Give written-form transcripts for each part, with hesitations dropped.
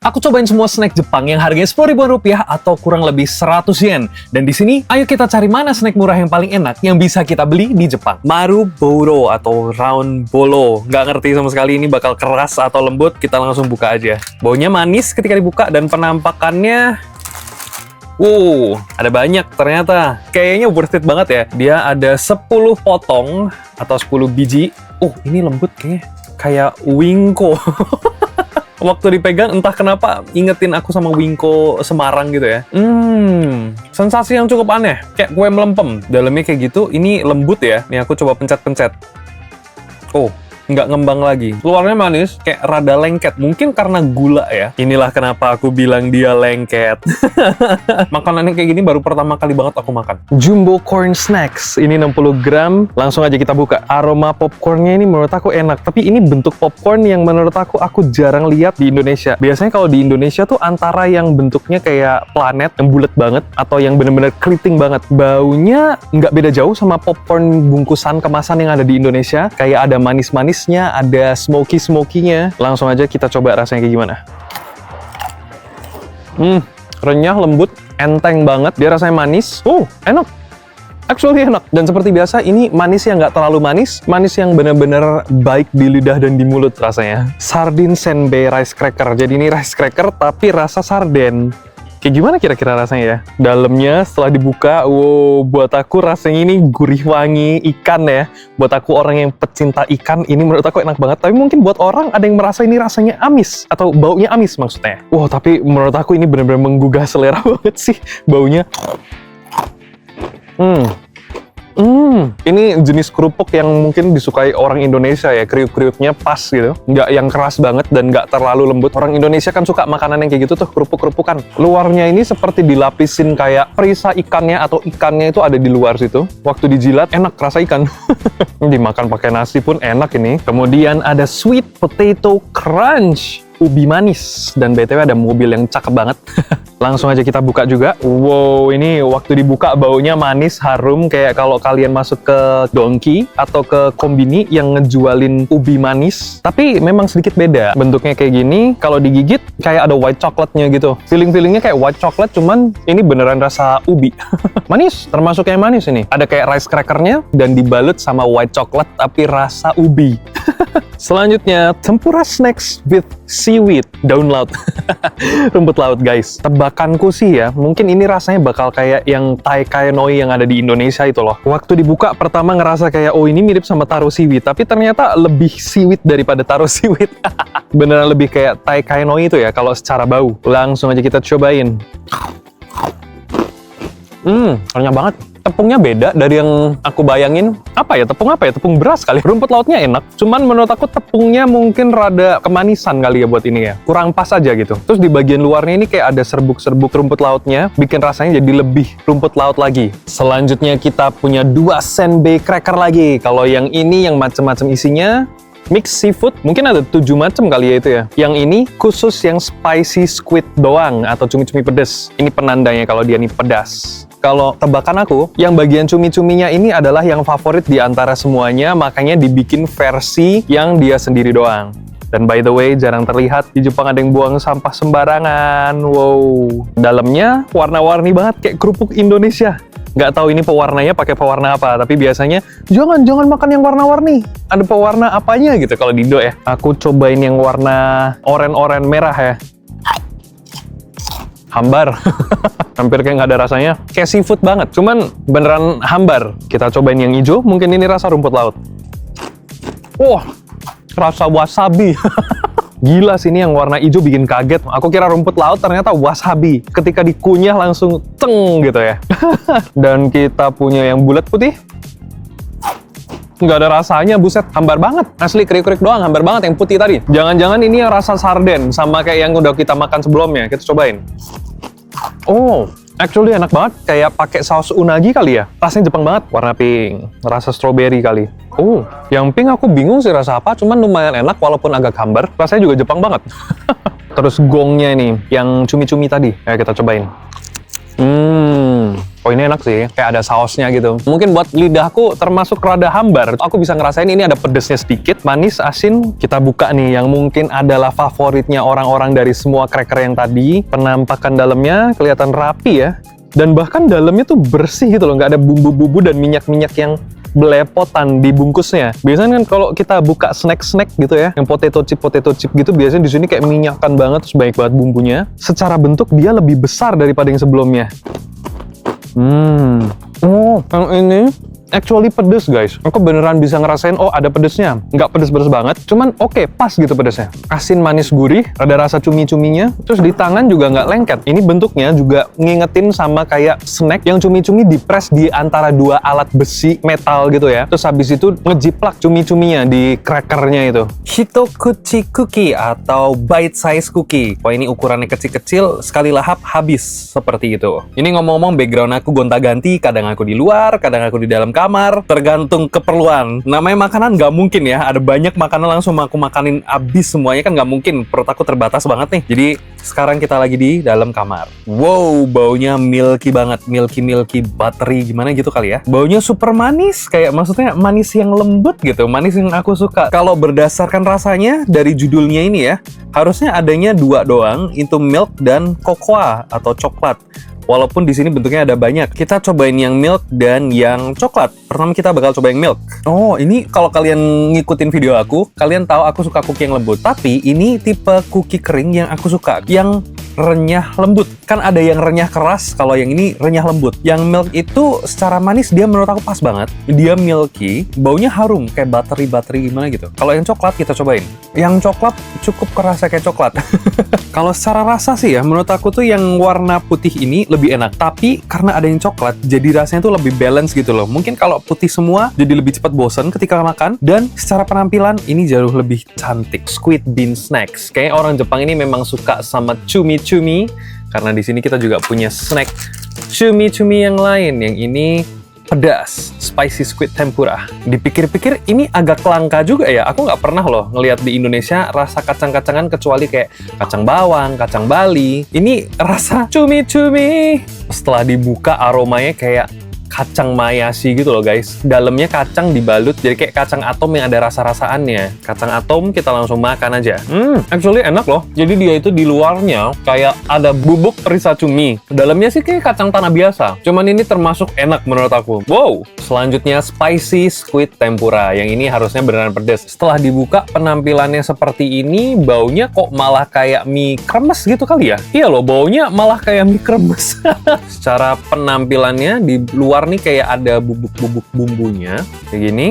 Aku cobain semua snack Jepang yang harganya 10 ribuan rupiah atau kurang lebih 100 yen. Dan di sini, ayo kita cari mana snack murah yang paling enak yang bisa kita beli di Jepang. Maruboro atau round bolo. Nggak ngerti sama sekali ini bakal keras atau lembut, kita langsung buka aja. Baunya manis ketika dibuka dan penampakannya... ada banyak ternyata. Kayaknya worth it banget ya. Dia ada 10 potong atau 10 biji. Ini lembut kayaknya. Kayak wingko. Waktu dipegang entah kenapa ingetin aku sama wingko Semarang gitu ya. Sensasi yang cukup aneh. Kayak kue melempem. Dalamnya kayak gitu. Ini lembut ya. Nih aku coba pencet-pencet. Nggak ngembang lagi. Luarnya manis, kayak rada lengket. Mungkin karena gula ya. Inilah kenapa aku bilang dia lengket. Makanannya kayak gini baru pertama kali banget aku makan. Jumbo Corn Snacks. Ini 60 gram. Langsung aja kita buka. Aroma popcornnya ini menurut aku enak. Tapi ini bentuk popcorn yang menurut aku jarang lihat di Indonesia. Biasanya kalau di Indonesia tuh antara yang bentuknya kayak planet, yang bulat banget, atau yang bener-bener keriting banget. Baunya nggak beda jauh sama popcorn bungkusan kemasan yang ada di Indonesia. Kayak ada manis-manis, ada smoky-smoky-nya. Langsung aja kita coba rasanya kayak gimana. Renyah, lembut, enteng banget. Dia rasanya manis. Enak. Actually enak. Dan seperti biasa, ini manis yang nggak terlalu manis. Manis yang bener-bener baik di lidah dan di mulut rasanya. Sardine senbei rice cracker. Jadi ini rice cracker tapi rasa sarden. Kayak gimana kira-kira rasanya ya? Dalamnya setelah dibuka, buat aku rasanya ini gurih wangi ikan ya. Buat aku orang yang pecinta ikan, ini menurut aku enak banget. Tapi mungkin buat orang ada yang merasa ini rasanya amis. Atau baunya amis maksudnya. Tapi menurut aku ini benar-benar menggugah selera banget sih baunya. Ini jenis kerupuk yang mungkin disukai orang Indonesia ya, kriuk-kriuknya pas gitu. Nggak yang keras banget dan nggak terlalu lembut. Orang Indonesia kan suka makanan yang kayak gitu tuh, kerupuk-kerupukan. Luarnya ini seperti dilapisin kayak perisa ikannya atau ikannya itu ada di luar situ. Waktu dijilat, enak rasa ikan. Dimakan pakai nasi pun enak ini. Kemudian ada sweet potato crunch. Ubi manis. Dan BTW ada mobil yang cakep banget. Langsung aja kita buka juga. Ini waktu dibuka baunya manis, harum. Kayak kalau kalian masuk ke Donki atau ke Kombini yang ngejualin ubi manis. Tapi memang sedikit beda. Bentuknya kayak gini. Kalau digigit, kayak ada white chocolate-nya gitu. Feeling-feelingnya kayak white chocolate, cuman ini beneran rasa ubi. Manis, termasuk yang manis ini. Ada kayak rice crackernya dan dibalut sama white chocolate, tapi rasa ubi. Selanjutnya, tempura snacks with seaweed. Daun laut. Rumput laut, guys. Tebakanku sih ya, mungkin ini rasanya bakal kayak yang taikaenoi yang ada di Indonesia itu loh. Waktu dibuka, pertama ngerasa kayak, ini mirip sama taro seaweed. Tapi ternyata lebih seaweed daripada taro seaweed. Beneran lebih kayak taikaenoi itu ya, kalau secara bau. Langsung aja kita cobain. Renyah banget. Tepungnya beda dari yang aku bayangin. Tepung apa ya? Tepung beras kali. Rumput lautnya enak. Cuman menurut aku tepungnya mungkin rada kemanisan kali ya buat ini ya. Kurang pas aja gitu. Terus di bagian luarnya ini kayak ada serbuk-serbuk rumput lautnya. Bikin rasanya jadi lebih rumput laut lagi. Selanjutnya kita punya 2 senbei cracker lagi. Kalau yang ini yang macam-macam isinya mix seafood, mungkin ada 7 macam kali ya itu ya. Yang ini khusus yang spicy squid doang atau cumi-cumi pedas. Ini penandanya kalau dia nih pedas. Kalau tebakan aku, yang bagian cumi-cuminya ini adalah yang favorit di antara semuanya, makanya dibikin versi yang dia sendiri doang. Dan by the way, jarang terlihat di Jepang ada yang buang sampah sembarangan. Dalamnya warna-warni banget kayak kerupuk Indonesia. Nggak tahu ini pewarnanya pakai pewarna apa, tapi biasanya jangan makan yang warna-warni. Ada pewarna apanya gitu kalau di Indo ya. Aku cobain yang warna oranye-oranye merah ya. Hambar. Hampir kayak nggak ada rasanya. Kayak seafood banget, cuman beneran hambar. Kita cobain yang hijau, mungkin ini rasa rumput laut. Rasa wasabi. Gila sih, ini yang warna hijau bikin kaget. Aku kira rumput laut, ternyata wasabi. Ketika dikunyah langsung teng gitu ya. Dan kita punya yang bulat putih. Nggak ada rasanya, buset. Hambar banget. Asli kriuk-kriuk doang, hambar banget yang putih tadi. Jangan-jangan ini yang rasa sarden, sama kayak yang udah kita makan sebelumnya. Kita cobain. Actually enak banget. Kayak pakai saus unagi kali ya. Rasanya Jepang banget. Warna pink. Rasa strawberry kali. Yang pink aku bingung sih rasa apa. Cuman lumayan enak walaupun agak hambar. Rasanya juga Jepang banget. Terus gongnya ini, yang cumi-cumi tadi. Ayo kita cobain. Oh ini enak sih, kayak ada sausnya gitu. Mungkin buat lidahku termasuk rada hambar. Aku bisa ngerasain ini ada pedesnya sedikit, manis, asin. Kita buka nih yang mungkin adalah favoritnya orang-orang dari semua cracker yang tadi. Penampakan dalamnya kelihatan rapi ya. Dan bahkan dalamnya tuh bersih gitu loh, nggak ada bumbu-bumbu dan minyak-minyak yang belepotan di bungkusnya. Biasanya kan kalau kita buka snack-snack gitu ya, yang potato chip gitu, biasanya di sini kayak minyakan banget, terus banyak banget bumbunya. Secara bentuk dia lebih besar daripada yang sebelumnya. Oh, yang ini actually pedes guys. Aku beneran bisa ngerasain, oh ada pedesnya. Nggak pedes-pedes banget, cuman oke, pas gitu pedesnya. Asin, manis, gurih, ada rasa cumi-cuminya. Terus di tangan juga nggak lengket. Ini bentuknya juga ngingetin sama kayak snack yang cumi-cumi dipres di antara dua alat besi metal gitu ya. Terus habis itu ngejiplak cumi-cuminya di crackernya itu. Hitokuchi cookie atau bite size cookie. Wah ini ukurannya kecil-kecil, sekali lahap habis seperti itu. Ini ngomong-ngomong background aku gonta-ganti, kadang aku di luar, kadang aku di dalam kamar, tergantung keperluan. Namanya makanan nggak mungkin ya, ada banyak makanan langsung aku makanin abis semuanya kan nggak mungkin, perut aku terbatas banget nih. Jadi sekarang kita lagi di dalam kamar. Wow, baunya milky banget, milky buttery gimana gitu kali ya. Baunya super manis, kayak maksudnya manis yang lembut gitu, manis yang aku suka. Kalau berdasarkan rasanya dari judulnya ini ya, harusnya adanya dua doang, itu milk dan cocoa atau coklat. Walaupun di sini bentuknya ada banyak. Kita cobain yang milk dan yang coklat. Pertama kita bakal coba yang milk. Oh, ini kalau kalian ngikutin video aku, kalian tahu aku suka cookie yang lembut. Tapi ini tipe cookie kering yang aku suka, yang renyah lembut. Kan ada yang renyah keras, kalau yang ini renyah lembut. Yang milk itu secara manis dia menurut aku pas banget. Dia milky, baunya harum kayak buttery gimana gitu. Kalau yang coklat kita cobain. Yang coklat cukup kerasa kayak coklat. Kalau secara rasa sih ya, menurut aku tuh yang warna putih ini lebih enak. Tapi karena ada yang coklat, jadi rasanya tuh lebih balance gitu loh. Mungkin kalau putih semua, jadi lebih cepat bosan ketika makan. Dan secara penampilan, ini jauh lebih cantik. Squid bean snacks. Kayaknya orang Jepang ini memang suka sama cumi-cumi. Karena di sini kita juga punya snack cumi-cumi yang lain. Yang ini pedas, spicy squid tempura. Dipikir-pikir ini agak langka juga ya. Aku nggak pernah loh ngelihat di Indonesia rasa kacang-kacangan kecuali kayak kacang bawang, kacang Bali. Ini rasa cumi-cumi. Setelah dibuka aromanya kayak kacang mayashi gitu loh guys. Dalamnya kacang dibalut jadi kayak kacang atom yang ada rasa-rasaannya. Kacang atom kita langsung makan aja. Actually enak loh. Jadi dia itu di luarnya kayak ada bubuk risa cumi. Dalamnya sih kayak kacang tanah biasa. Cuman ini termasuk enak menurut aku. Wow. Selanjutnya spicy squid tempura. Yang ini harusnya beneran pedas. Setelah dibuka penampilannya seperti ini, baunya kok malah kayak mie kremes gitu kali ya? Iya loh, baunya malah kayak mie kremes. Secara penampilannya di luar nih kayak ada bubuk-bubuk bumbunya kayak gini.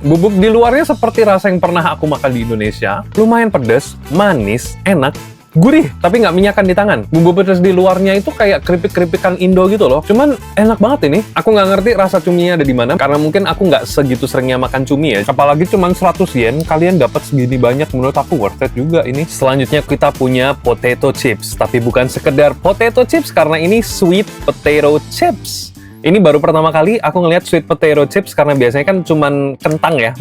Bubuk di luarnya seperti rasa yang pernah aku makan di Indonesia. Lumayan pedas, manis, enak, gurih, tapi nggak minyakan di tangan. Bumbu pedas di luarnya itu kayak keripik-keripikan Indo gitu loh. Cuman enak banget ini. Aku nggak ngerti rasa cuminya ada di mana, karena mungkin aku nggak segitu seringnya makan cumi ya. Apalagi cuman 100 yen, kalian dapat segini banyak, menurut aku worth it juga ini. Selanjutnya kita punya potato chips. Tapi bukan sekedar potato chips, karena ini sweet potato chips. Ini baru pertama kali aku ngelihat sweet potato chips, karena biasanya kan cuman kentang ya,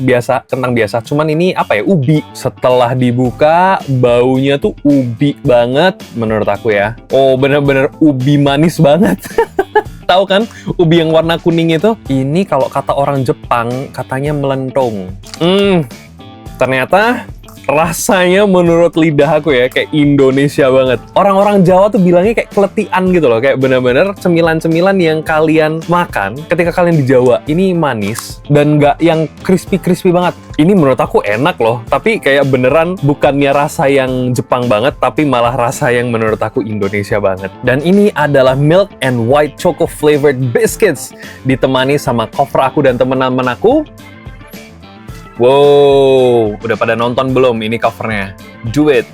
kentang biasa. Cuman ini apa ya, ubi. Setelah dibuka, baunya tuh ubi banget menurut aku ya. Oh, bener-bener ubi manis banget. Tahu kan, ubi yang warna kuning itu? Ini kalau kata orang Jepang, katanya melentong. Ternyata rasanya menurut lidah aku ya kayak Indonesia banget. Orang-orang Jawa tuh bilangnya kayak keletian gitu loh, kayak bener-bener cemilan-cemilan yang kalian makan ketika kalian di Jawa. Ini manis dan nggak yang crispy-crispy banget. Ini menurut aku enak loh, tapi kayak beneran bukannya rasa yang Jepang banget, tapi malah rasa yang menurut aku Indonesia banget. Dan ini adalah milk and white choco flavored biscuits, ditemani sama cover aku dan teman-teman aku. Wow, udah pada nonton belum ini covernya? Do it!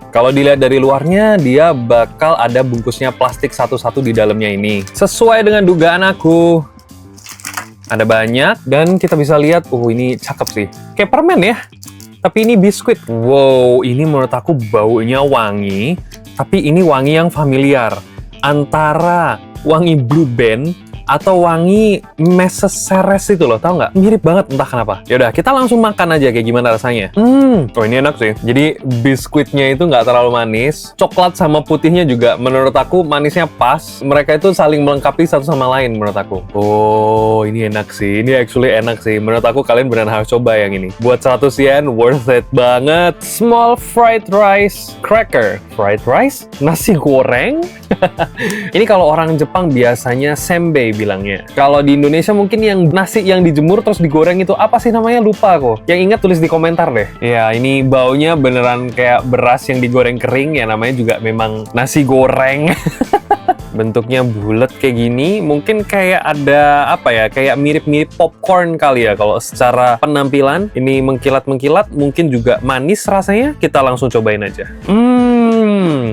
Kalau dilihat dari luarnya, dia bakal ada bungkusnya plastik satu-satu di dalamnya ini. Sesuai dengan dugaan aku. Ada banyak, dan kita bisa lihat, ini cakep sih. Kayak permen ya, tapi ini biskuit. Wow, ini menurut aku baunya wangi, tapi ini wangi yang familiar. Antara wangi Blue Band atau wangi meseseres itu loh, tau nggak? Mirip banget entah kenapa. Yaudah, kita langsung makan aja kayak gimana rasanya. Oh ini enak sih. Jadi biskuitnya itu nggak terlalu manis. Coklat sama putihnya juga menurut aku manisnya pas. Mereka itu saling melengkapi satu sama lain menurut aku. Oh, ini enak sih. Ini actually enak sih. Menurut aku kalian beneran harus coba yang ini. Buat 100 yen, worth it banget. Small fried rice cracker. Fried rice? Nasi goreng? Ini kalau orang Jepang biasanya senbei bilangnya. Kalau di Indonesia mungkin yang nasi yang dijemur terus digoreng itu apa sih namanya? Lupa aku. Yang ingat tulis di komentar deh. Ya, ini baunya beneran kayak beras yang digoreng kering ya, namanya juga memang nasi goreng. Bentuknya bulat kayak gini, mungkin kayak ada apa ya, kayak mirip-mirip popcorn kali ya kalau secara penampilan. Ini mengkilat-mengkilat, mungkin juga manis rasanya. Kita langsung cobain aja.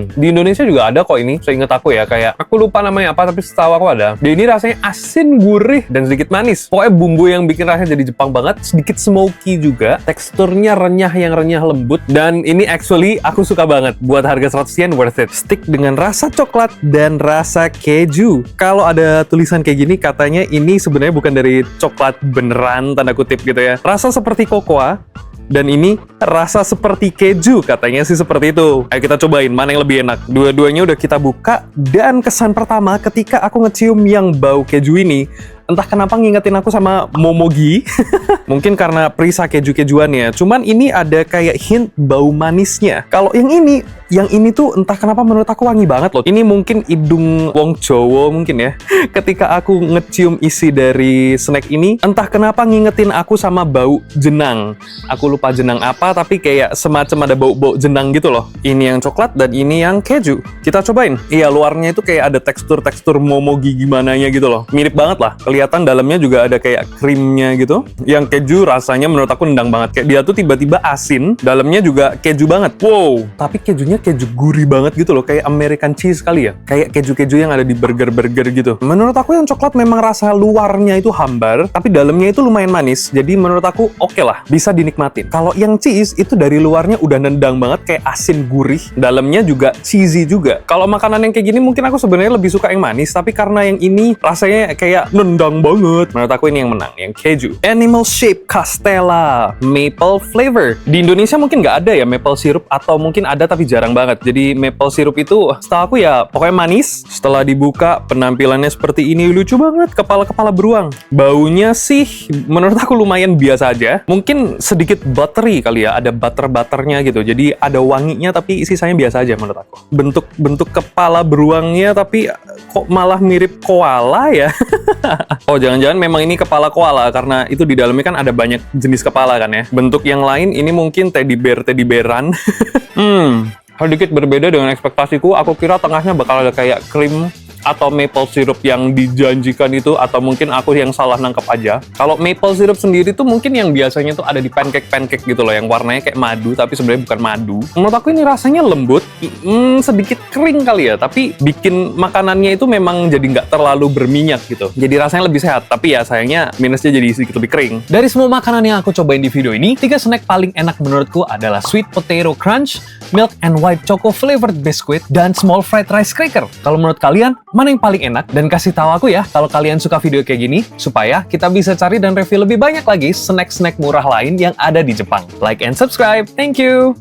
Di Indonesia juga ada kok ini, seingat aku ya, kayak aku lupa namanya apa tapi setahu aku ada. Dia ini rasanya asin, gurih, dan sedikit manis. Pokoknya bumbu yang bikin rasanya jadi Jepang banget, sedikit smoky juga, teksturnya renyah yang renyah lembut, dan ini actually aku suka banget. Buat harga 100 yen worth it. Stick dengan rasa coklat dan rasa keju. Kalau ada tulisan kayak gini, katanya ini sebenarnya bukan dari coklat beneran, tanda kutip gitu ya. Rasa seperti kokoa, dan ini rasa seperti keju, katanya sih seperti itu. Ayo kita cobain mana yang lebih enak. Dua-duanya udah kita buka, dan kesan pertama ketika aku ngecium yang bau keju ini, entah kenapa ngingetin aku sama Momogi. Mungkin karena perisa keju-kejuannya. Cuman ini ada kayak hint bau manisnya. Kalau yang ini tuh entah kenapa menurut aku wangi banget loh. Ini mungkin hidung wong Jowo mungkin ya. Ketika aku ngecium isi dari snack ini, entah kenapa ngingetin aku sama bau jenang. Aku lupa jenang apa, tapi kayak semacam ada bau-bau jenang gitu loh. Ini yang coklat dan ini yang keju. Kita cobain. Iya, luarnya itu kayak ada tekstur-tekstur Momogi gimananya gitu loh. Mirip banget lah. Kelihatan dalamnya juga ada kayak krimnya gitu. Yang keju rasanya menurut aku nendang banget. Kayak dia tuh tiba-tiba asin, dalamnya juga keju banget. Wow, tapi kejunya keju gurih banget gitu loh, kayak American cheese kali ya. Kayak keju-keju yang ada di burger-burger gitu. Menurut aku yang coklat memang rasa luarnya itu hambar, tapi dalamnya itu lumayan manis. Jadi menurut aku oke lah, bisa dinikmatin. Kalau yang cheese itu dari luarnya udah nendang banget, kayak asin gurih. Dalamnya juga cheesy juga. Kalau makanan yang kayak gini mungkin aku sebenarnya lebih suka yang manis, tapi karena yang ini rasanya kayak nendang banget. Menurut aku ini yang menang, yang keju. Animal Shape Castella Maple Flavor. Di Indonesia mungkin nggak ada ya maple syrup, atau mungkin ada tapi jarang banget. Jadi maple syrup itu setahu aku ya pokoknya manis. Setelah dibuka penampilannya seperti ini, lucu banget, kepala-kepala beruang. Baunya sih menurut aku lumayan biasa aja. Mungkin sedikit buttery kali ya, ada butter-butternya gitu. Jadi ada wanginya tapi sisanya biasa aja menurut aku. Bentuk kepala beruangnya tapi kok malah mirip koala ya. Oh, jangan-jangan memang ini kepala koala karena itu di dalamnya kan ada banyak jenis kepala kan ya. Bentuk yang lain ini mungkin teddy bearan. Sedikit berbeda dengan ekspektasiku. Aku kira tengahnya bakal ada kayak krim atau maple syrup yang dijanjikan itu, atau mungkin aku yang salah nangkep aja. Kalau maple syrup sendiri tuh mungkin yang biasanya tuh ada di pancake gitu loh, yang warnanya kayak madu tapi sebenarnya bukan madu. Menurut aku ini rasanya lembut, sedikit kering kali ya, tapi bikin makanannya itu memang jadi nggak terlalu berminyak gitu. Jadi rasanya lebih sehat, tapi ya sayangnya minusnya jadi sedikit lebih kering. Dari semua makanan yang aku cobain di video ini, 3 snack paling enak menurutku adalah Sweet Potato Crunch, Milk and White Choco Flavored Biscuit, dan Small Fried Rice Cracker. Kalau menurut kalian, mana yang paling enak? Dan kasih tahu aku ya kalau kalian suka video kayak gini, supaya kita bisa cari dan review lebih banyak lagi snack-snack murah lain yang ada di Jepang. Like and subscribe. Thank you!